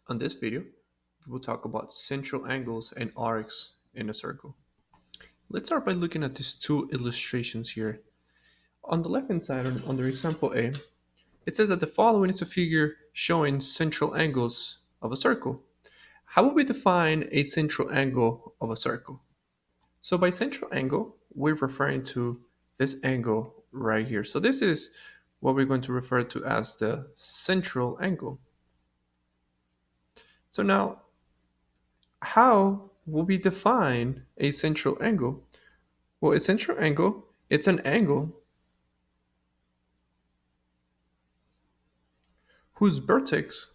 On this video, we will talk about central angles and arcs in a circle. Let's start by looking at these two illustrations here. On the left hand side, under example A, it says that the following is a figure showing central angles of a circle. How would we define a central angle of a circle? So by central angle, we're referring to this angle right here. So this is what we're going to refer to as the central angle. So now, how will we define a central angle? Well, a central angle, it's an angle whose vertex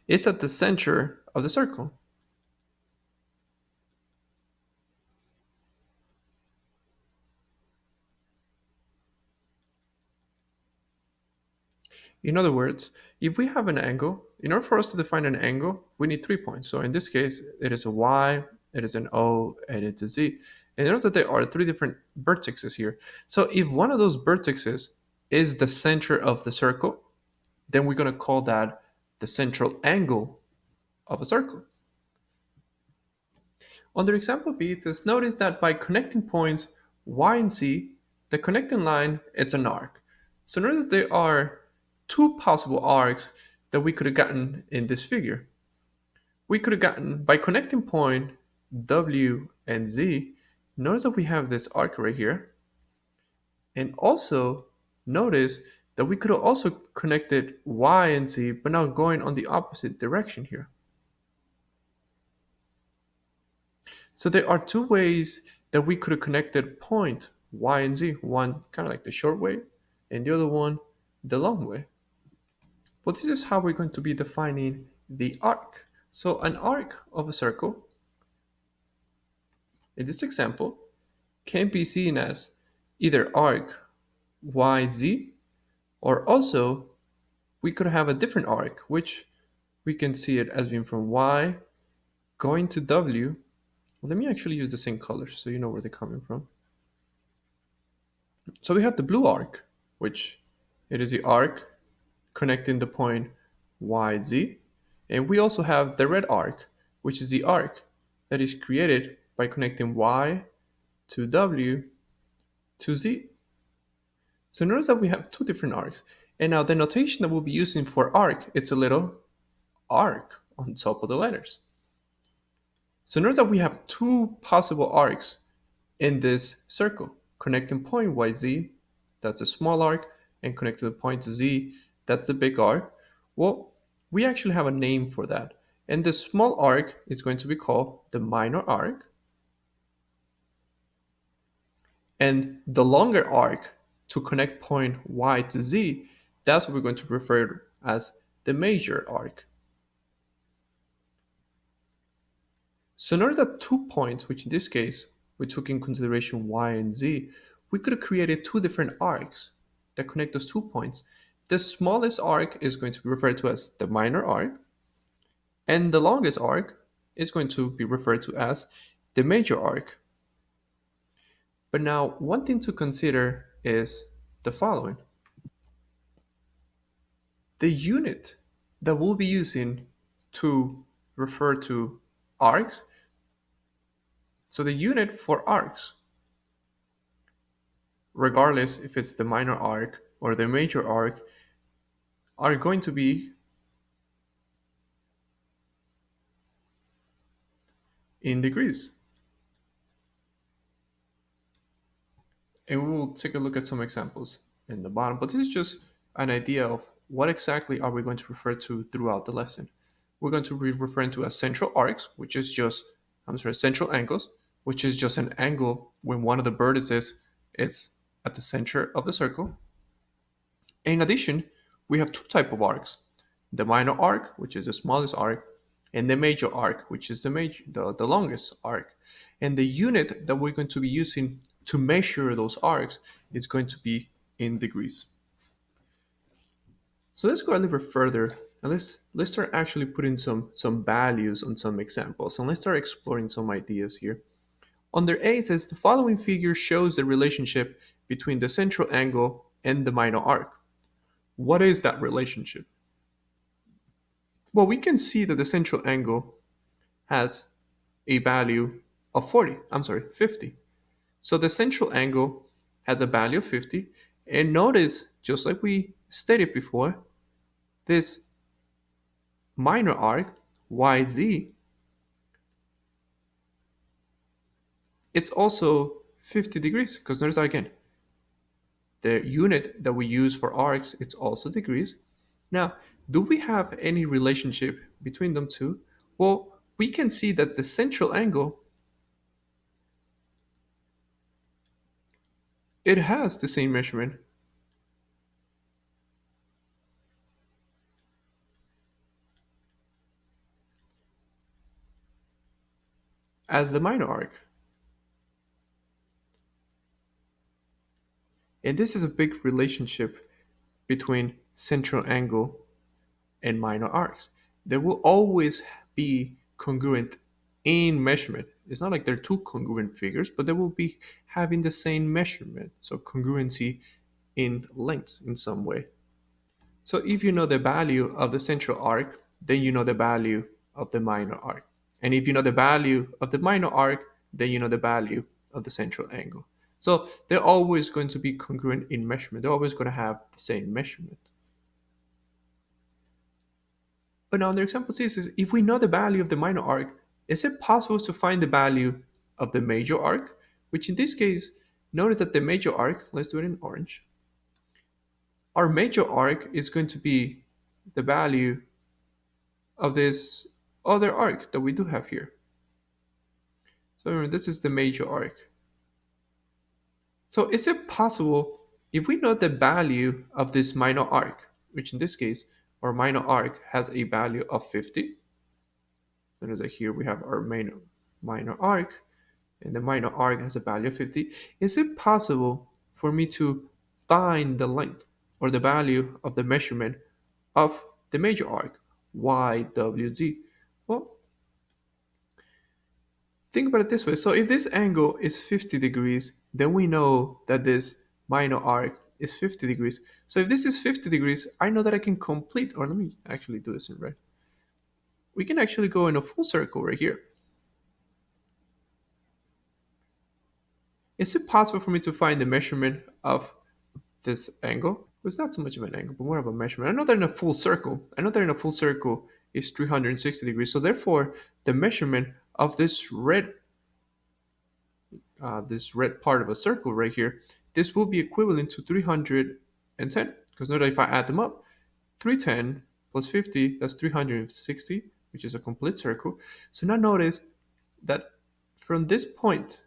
is at the center of the circle. In other words, if we have an angle, in order for us to define an angle, we need 3 points. So in this case, it is a y, it is an o, and it's a z. And notice that there are three different vertices here. So if one of those vertices is the center of the circle, then we're going to call that the central angle of a circle. Under example B, it says, notice that by connecting points y and z, the connecting line, it's an arc. So notice that there are two possible arcs that we could have gotten in this figure. We could have gotten, by connecting point w and z, notice that we have this arc right here. And also notice that we could have also connected y and z, but now going on the opposite direction here. So there are two ways that we could have connected point y and z. One kind of like the short way, and the other one the long way. Well, this is how we're going to be defining the arc. So an arc of a circle, in this example, can be seen as either arc yz, or also we could have a different arc, which we can see it as being from y going to w. Let me actually use the same colors so you know where they're coming from. So we have the blue arc, which it is the arc connecting the point yz. And we also have the red arc, which is the arc that is created by connecting y to w to z. So notice that we have two different arcs. And now the notation that we'll be using for arc, it's a little arc on top of the letters. So notice that we have two possible arcs in this circle. Connecting point yz, that's a small arc, and connect to the point z, that's the big arc. Well, we actually have a name for that. And the small arc is going to be called the minor arc. And the longer arc to connect point y to z, that's what we're going to refer to as the major arc. So notice that 2 points, which in this case, we took in consideration y and z, we could have created two different arcs that connect those 2 points. The smallest arc is going to be referred to as the minor arc, and the longest arc is going to be referred to as the major arc. But now, one thing to consider is the following. The unit that we'll be using to refer to arcs, so the unit for arcs, regardless if it's the minor arc or the major arc, are going to be in degrees. And we will take a look at some examples in the bottom, but this is just an idea of what exactly are we going to refer to throughout the lesson. We're going to be referring to as central arcs, which is just, central angles, which is just an angle when one of the vertices is at the center of the circle. In addition, we have two types of arcs: the minor arc, which is the smallest arc, and the major arc, which is the longest arc. And the unit that we're going to be using to measure those arcs is going to be in degrees. So let's go a little bit further and let's start actually putting some values on some examples, and let's start exploring some ideas here. Under A, it says the following figure shows the relationship between the central angle and the minor arc. What is that relationship? Well, we can see that the central angle has a value of 40. I'm sorry, 50. So the central angle has a value of 50. And notice, just like we stated before, this minor arc, YZ, it's also 50 degrees. Because notice again, the unit that we use for arcs, it's also degrees. Now, do we have any relationship between them two? Well, we can see that the central angle, it has the same measurement as the minor arc. And this is a big relationship between central angle and minor arcs. They will always be congruent in measurement. It's not like they're two congruent figures, but they will be having the same measurement. So congruency in lengths in some way. So if you know the value of the central arc, then you know the value of the minor arc. And if you know the value of the minor arc, then you know the value of the central angle. So they're always going to be congruent in measurement. They're always going to have the same measurement. But now the example says is if we know the value of the minor arc, is it possible to find the value of the major arc? Which in this case, notice that the major arc, let's do it in orange. Our major arc is going to be the value of this other arc that we do have here. So remember, this is the major arc. So is it possible, if we know the value of this minor arc, which in this case, our minor arc has a value of 50. So notice that here we have our minor arc, and the minor arc has a value of 50. Is it possible for me to find the length or the value of the measurement of the major arc, YWZ? Well, think about it this way. So if this angle is 50 degrees, then we know that this minor arc is 50 degrees. So if this is 50 degrees, I know that I can complete, or let me actually do this in red. We can actually go in a full circle right here. Is it possible for me to find the measurement of this angle? It's not so much of an angle, but more of a measurement. I know that in a full circle, is 360 degrees. So therefore, the measurement of this red part of a circle right here, this will be equivalent to 310. Because notice if I add them up, 310 plus 50, that's 360, which is a complete circle. So now notice that from this point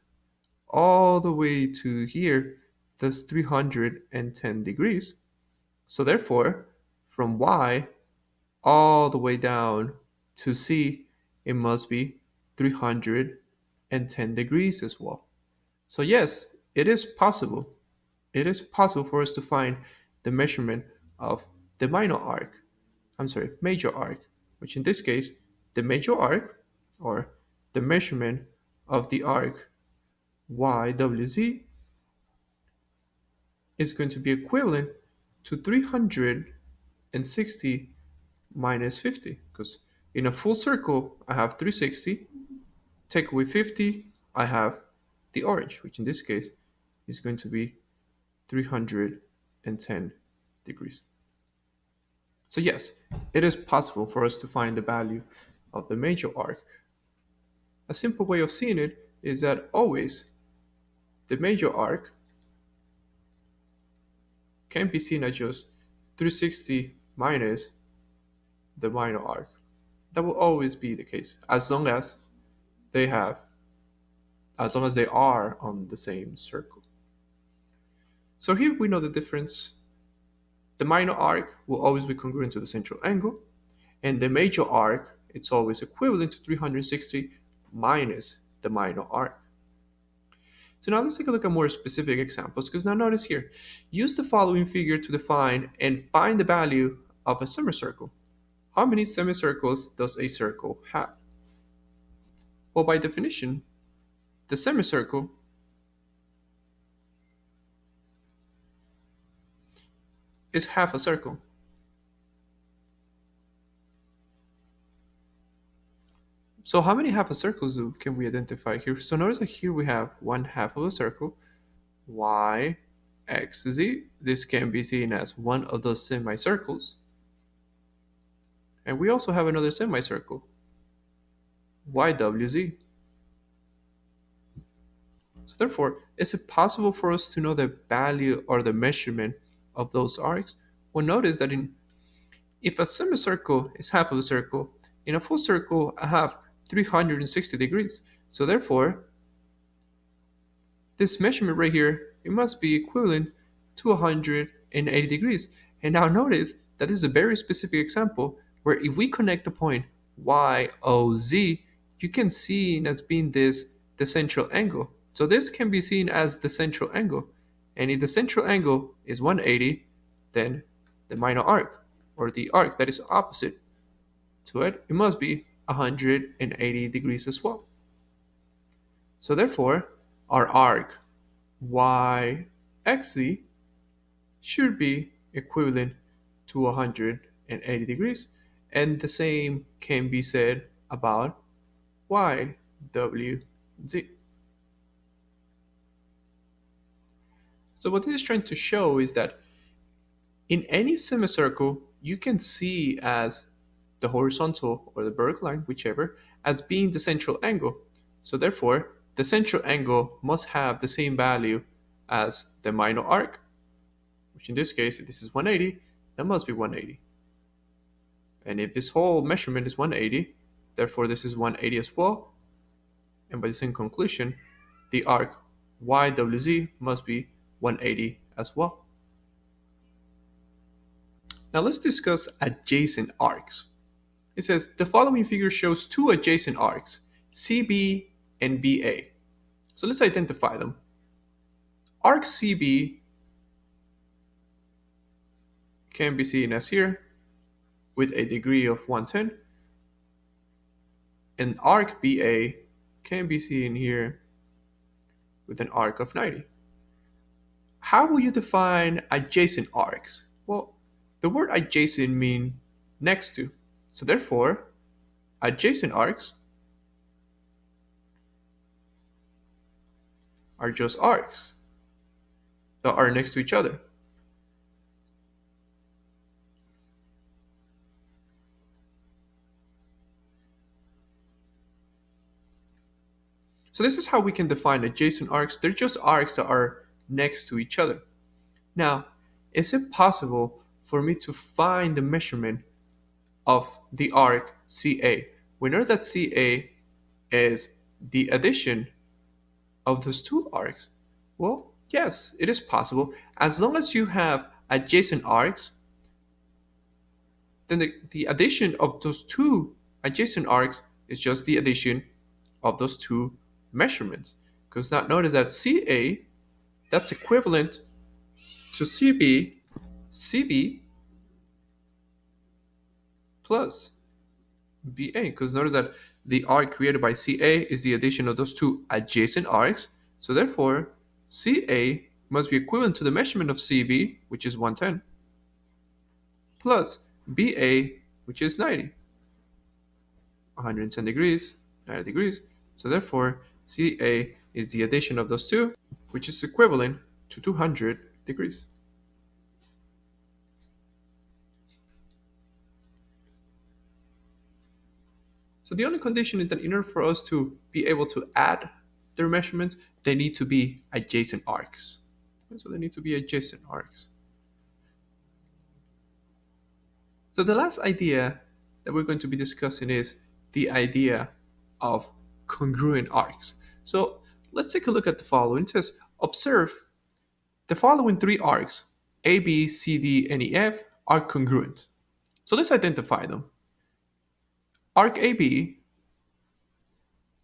all the way to here, that's 310 degrees. So therefore, from Y all the way down to C, it must be 310 degrees as well. So yes, it is possible. It is possible for us to find the measurement of the major arc, which in this case, the major arc, or the measurement of the arc YWZ, is going to be equivalent to 360 minus 50, because in a full circle, I have 360, take away 50, I have the orange, which in this case is going to be 310 degrees. So yes, it is possible for us to find the value of the major arc. A simple way of seeing it is that always the major arc can be seen as just 360 minus the minor arc. That will always be the case they have, as long as they are on the same circle. So here we know the difference. The minor arc will always be congruent to the central angle, and the major arc, it's always equivalent to 360 minus the minor arc. So now let's take a look at more specific examples, because now notice here, use the following figure to define and find the value of a semicircle. How many semicircles does a circle have? Well, by definition, the semicircle is half a circle. So how many half a circles can we identify here? So notice that here we have one half of a circle, y, x, z. This can be seen as one of those semicircles. And we also have another semicircle, YWZ. So therefore, is it possible for us to know the value or the measurement of those arcs? Well, notice that if a semicircle is half of a circle, in a full circle I have 360 degrees. So therefore, this measurement right here, it must be equivalent to 180 degrees. And now notice that this is a very specific example where if we connect the point YOZ, you can see it as being the central angle. So this can be seen as the central angle. And if the central angle is 180, then the minor arc, or the arc that is opposite to it, it must be 180 degrees as well. So therefore, our arc YXZ should be equivalent to 180 degrees, and the same can be said about YWZ. So what this is trying to show is that in any semicircle, you can see as the horizontal or the vertical line, whichever, as being the central angle. So therefore, the central angle must have the same value as the minor arc, which in this case, if this is 180, that must be 180. And if this whole measurement is 180, therefore this is 180 as well. And by the same conclusion, the arc YWZ must be 180 as well. Now let's discuss adjacent arcs. It says the following figure shows two adjacent arcs, CB and BA. So let's identify them. Arc CB can be seen as here with a degree of 110, and arc BA can be seen here with an arc of 90. How will you define adjacent arcs? Well, the word adjacent means next to. So therefore, adjacent arcs are just arcs that are next to each other. So this is how we can define adjacent arcs. They're just arcs that are next to each other. Now, is it possible for me to find the measurement of the arc CA? We know that CA is the addition of those two arcs. Well, yes, it is possible. As long as you have adjacent arcs, then the addition of those two adjacent arcs is just the addition of those two measurements. Because now notice that CA, that's equivalent to CB plus BA. Because notice that the arc created by CA is the addition of those two adjacent arcs. So therefore, CA must be equivalent to the measurement of CB, which is 110, plus BA, which is 90. 110 degrees, 90 degrees. So therefore, CA is the addition of those two, which is equivalent to 200 degrees. So the only condition is that in order for us to be able to add their measurements, they need to be adjacent arcs. So they need to be adjacent arcs. So the last idea that we're going to be discussing is the idea of congruent arcs. So let's take a look at the following. It says, observe the following three arcs, A, B, C, D, and E, F, are congruent. So let's identify them. Arc AB,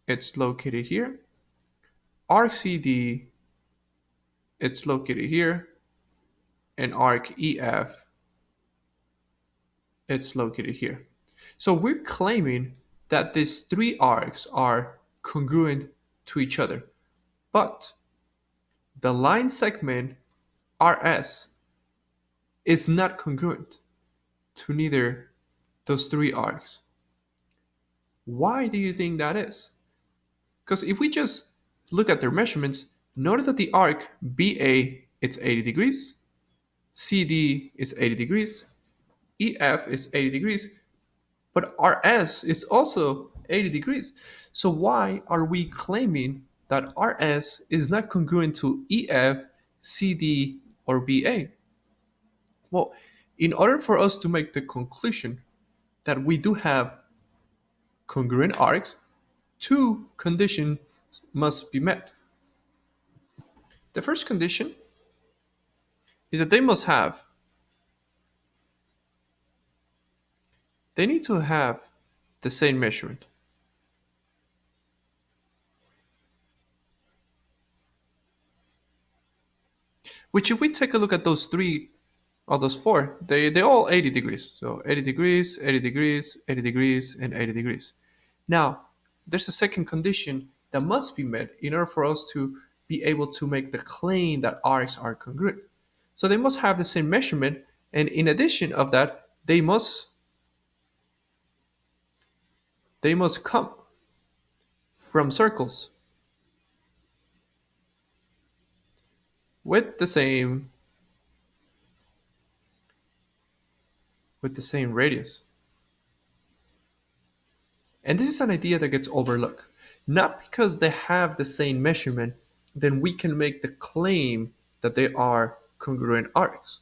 it's located here. Arc CD, it's located here. And arc EF, it's located here. So we're claiming that these three arcs are congruent to each other. But the line segment RS is not congruent to neither those three arcs. Why do you think that is? Because if we just look at their measurements, notice that the arc BA it's 80 degrees, CD is 80 degrees, EF is 80 degrees, but RS is also 80 degrees. So why are we claiming that RS is not congruent to EF, CD, or BA? Well, in order for us to make the conclusion that we do have congruent arcs, two conditions must be met. The first condition is that they need to have the same measurement. Which if we take a look at those three or those four, they all 80 degrees. So 80 degrees, 80 degrees, 80 degrees, and 80 degrees. Now, there's a second condition that must be met in order for us to be able to make the claim that arcs are congruent. So they must have the same measurement, and in addition of that, they must come from circles with the same radius. And this is an idea that gets overlooked. Not because they have the same measurement, then we can make the claim that they are congruent arcs.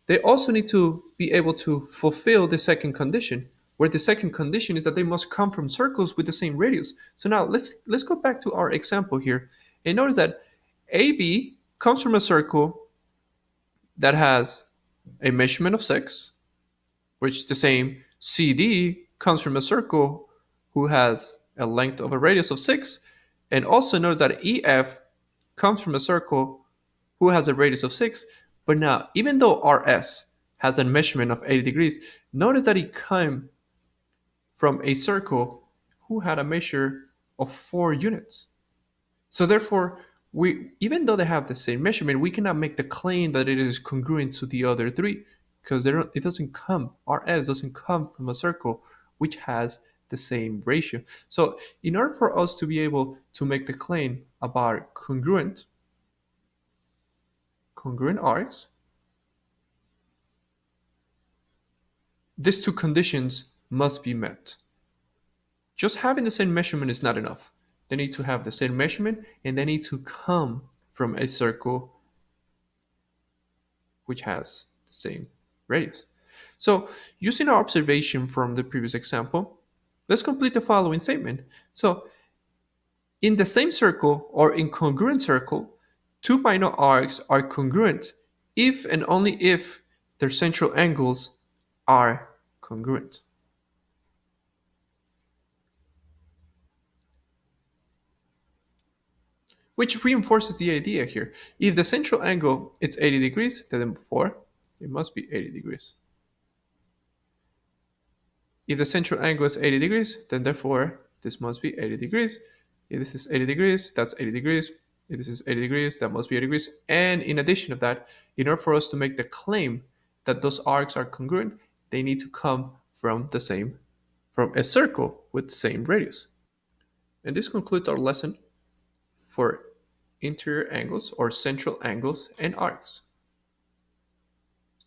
They also need to be able to fulfill the second condition, where the second condition is that they must come from circles with the same radius. So now let's go back to our example here and notice that AB comes from a circle that has a measurement of 6, which the same CD comes from a circle who has a length of a radius of 6, and also notice that EF comes from a circle who has a radius of 6. But now, even though RS has a measurement of 80 degrees, notice that it came from a circle who had a measure of 4 units. So therefore, even though they have the same measurement, we cannot make the claim that it is congruent to the other three, because it doesn't come, RS doesn't come from a circle which has the same ratio. So in order for us to be able to make the claim about congruent arcs, these two conditions must be met. Just having the same measurement is not enough. They need to have the same measurement, and they need to come from a circle which has the same radius. So using our observation from the previous example, let's complete the following statement. So in the same circle or in congruent circle, two minor arcs are congruent if and only if their central angles are congruent. Which reinforces the idea here. If the central angle is 80 degrees, then before, it must be 80 degrees. If the central angle is 80 degrees, then therefore, this must be 80 degrees. If this is 80 degrees, that's 80 degrees. If this is 80 degrees, that must be 80 degrees. And in addition of that, in order for us to make the claim that those arcs are congruent, they need to come from a circle with the same radius. And this concludes our lesson for interior angles or central angles and arcs.